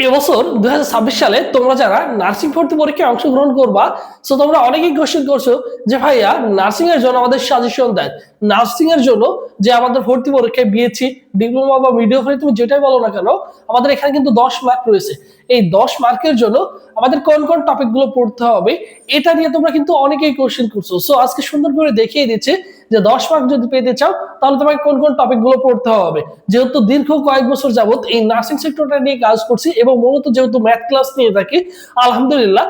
এবছর 2026 সালে তোমরা যারা নার্সিং ভর্তি পরীক্ষায় অংশগ্রহণ করবা, সো তোমরা অনেকেই কোশ্চেন করছো যে ভাইয়া নার্সিং এর জন্য আমাদের সাজেশন দেন। নার্সিং এর জন্য যে আমাদের ভর্তি পরীক্ষায় বিএসসি, ডিপ্লোমা বা মিডিওফারি তুমি যেটাই বলো না কেন, আমাদের এখানে কিন্তু 10 মার্ক রয়েছে। এই 10 মার্কের জন্য আমাদের কোন কোন টপিক গুলো পড়তে হবে এটা নিয়ে তোমরা কিন্তু অনেকেই কোশ্চেন করছো। সো আজকে সুন্দর করে দেখিয়ে দিচ্ছে যে 10 মার্ক যদি পেতে চাও তাহলে তোমাকে কোন কোন টপিক গুলো পড়তে হবে। যেহেতু দীর্ঘ কয়েক বছর যাবত এই নার্সিং সেক্টরটা নিয়ে কাজ করছি এবং মূলত যেহেতু ম্যাথ ক্লাস নিয়ে থাকি, আলহামদুলিল্লাহ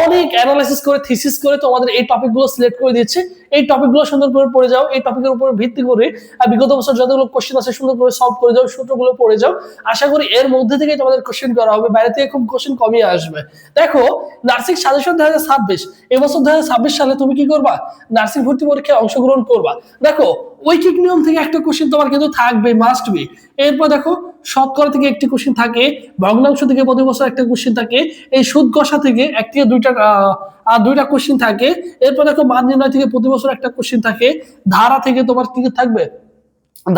অনেক অ্যানালাইসিস করে থিসিস করে তোমাদের এই টপিক গুলো সিলেক্ট করে দিচ্ছে। এই টপিক গুলো সুন্দর করে পড়ে যাও, এই টপিকের উপর ভিত্তি করে বিগত বছর যতগুলো কোশ্চেন আছে সুন্দর করে সলভ করে যাও, সূত্রগুলো পড়ে যাও। আশা করি এর মধ্যে থেকে তোমাদের কোশ্চেন করা হবে, বাইরে থেকে খুব কোশ্চেন কমই আসবে। দেখো, নার্সিং সাজেশন 2026, এবছর 2026 সালে তুমি কি করবা? নার্সিং ভর্তি পরীক্ষায় অংশগ্রহণ করবা। দেখো, ঐকিক নিয়ম থেকে একটা কোশ্চেন তোমার কিন্তু থাকবে, মাস্ট বি। এরপর দেখো, শতকরা থেকে একটি কোশ্চেন থাকে, ভগ্নাংশ থেকে প্রতি বছর একটা কোশ্চেন থাকে, এই সুদ কষা থেকে এক থেকে দুইটা কোশ্চেন থাকে। এরপর দেখো, মান নির্ণয় থেকে প্রতি বছর একটা কোশ্চেন থাকে, ধারা থেকে তোমার কি থাকবে,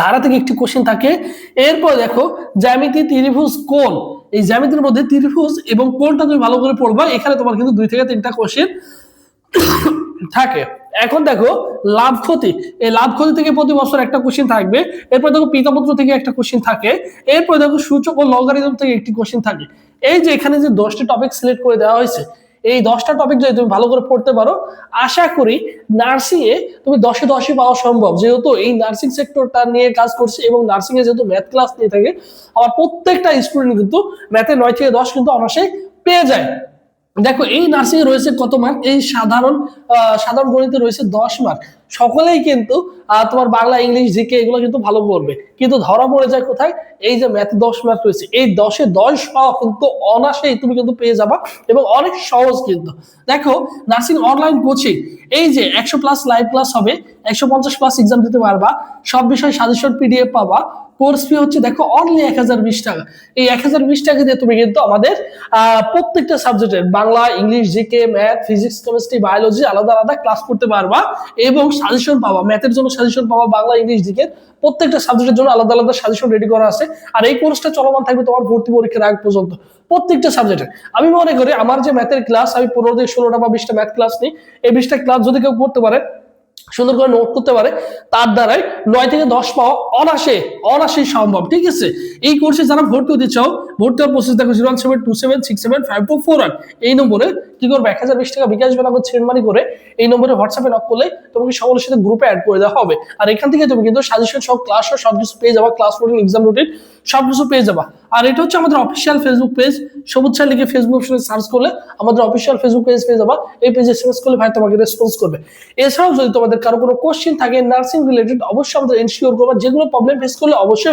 ধারা থেকে একটি কোশ্চেন থাকে। এরপর দেখো, জ্যামিতি, ত্রিভুজ, কোণ, এই জ্যামিতির মধ্যে ত্রিভুজ এবং কোণটা তুমি ভালো করে পড়বা, এখানে তোমার কিন্তু 2 থেকে 3টা কোশ্চেন থাকে। এখন দেখো, লাভ ক্ষতি, এই লাভ ক্ষতি থেকে প্রতি বছর একটা কোশ্চেন থাকবে। এরপর দেখো, পিতামাত্র থেকে একটা কোশ্চেন থাকে। এরপর দেখো, সূচক ও লগারিদম থেকে একটি কোশ্চেন থাকে। এই যে এখানে যে 10টি টপিক সিলেক্ট করে দেওয়া হয়েছে, এই 10টা টপিক যদি তুমি ভালো করে পড়তে পারো, আশা করি নার্সিং এ তুমি 10-এ 10ই পাওয়া সম্ভব। যেহেতু এই নার্সিং সেক্টরটা নিয়ে কাজ করছে এবং নার্সিং এ যেহেতু ম্যাথ ক্লাস নিয়ে থাকে, আমার প্রত্যেকটা স্টুডেন্ট কিন্তু ম্যাথে 9 থেকে 10 কিন্তু অনায়াসেই পেয়ে যায়। দেখো, এই নার্সিং এ রয়েছে কত মার্ক? এই সাধারণ গণিতে রয়েছে 10 মার্ক। সকলেই কিন্তু তোমার বাংলা, ইংলিশ, জিকে এগুলো কিন্তু ভালো করবে, কিন্তু ধরা পড়ে যায় কোথায়? এই যে ম্যাথে 10 মার্ক রয়েছে, এই 10-এ 10 পাওয়া কিন্তু অনায়াসেই তুমি কিন্তু পেয়ে যাবা এবং অনেক সহজ কিন্তু। দেখো, নার্সিং অনলাইন কোচিং, এই যে 100+ লাইভ ক্লাস হবে, 150+ এক্সাম দিতে পারবা, সব বিষয় সাজেশন পিডিএফ পাবা। কোর্স ফি হচ্ছে দেখো অনলি 1020 টাকা। এই 1020 টাকা দিয়ে তুমি কিন্তু আমাদের প্রত্যেকটা সাবজেক্টের Bangla, English, GK, math, physics, chemistry, biology আলাদা আলাদা ক্লাস করতে পারবা এবং সাজেশন পাবা। ম্যাথের জন্য সাজেশন পাবা, বাংলা, ইংলিশ, জিকে প্রত্যেকটা সাবজেক্টের জন্য আলাদা আলাদা সাজেশন রেডি করা আছে। আর এই কোর্সটা চলমান থাকবে তোমার ভর্তি পরীক্ষার আগ পর্যন্ত প্রত্যেকটা সাবজেক্টে। আমি মনে করি আমার যে ম্যাথের ক্লাস, আমি 15 থেকে 16টা বা 20টা ম্যাথ ক্লাস নিই, এই 20টা ক্লাস যদি কেউ করতে পারে, সুন্দর করে নোট করতে পারে, তার দ্বারাই 9 থেকে 10 পাওয়া অনায়াসেই সম্ভব। ঠিক আছে? এই কোর্সে যারা ভর্তি হতে চাও, ভর্তি হওয়ার প্রসেস দেখো 01727675241। এই নম্বরে কি করবে, 1020 টাকা বিকাশ বা নগদ সেন্ড মানি করে এই নম্বরে হোয়াটসঅ্যাপে নক করলে তোমাকে সকলের সাথে গ্রুপে অ্যাড করে দেওয়া হবে। আর এখান থেকে তুমি কিন্তু সাজেশন সব, ক্লাস সব কিছু পেয়ে যাবা, ক্লাস রুটিন, এক্সাম রুটিন সবকিছু পেয়ে যাবা। আর এটা হচ্ছে আমাদের অফিসিয়াল ফেসবুক পেজ, সবুজ স্যার লিখে ফেসবুক অপশনে সার্চ করলে আমাদের অফিসিয়াল ফেসবুক পেজ পেয়ে যাবা। এই পেজে এসএমএস করলে ভাই তোমাকে রেসপন্স করবে। এছাড়াও যদি তোমাদের কারো কোনো কোশ্চেন থাকে নার্সিং রিলেটেড, অবশ্যই আমাদের এনশিওর করবা। যেগুলো প্রবলেম ফেস করলে অবশ্যই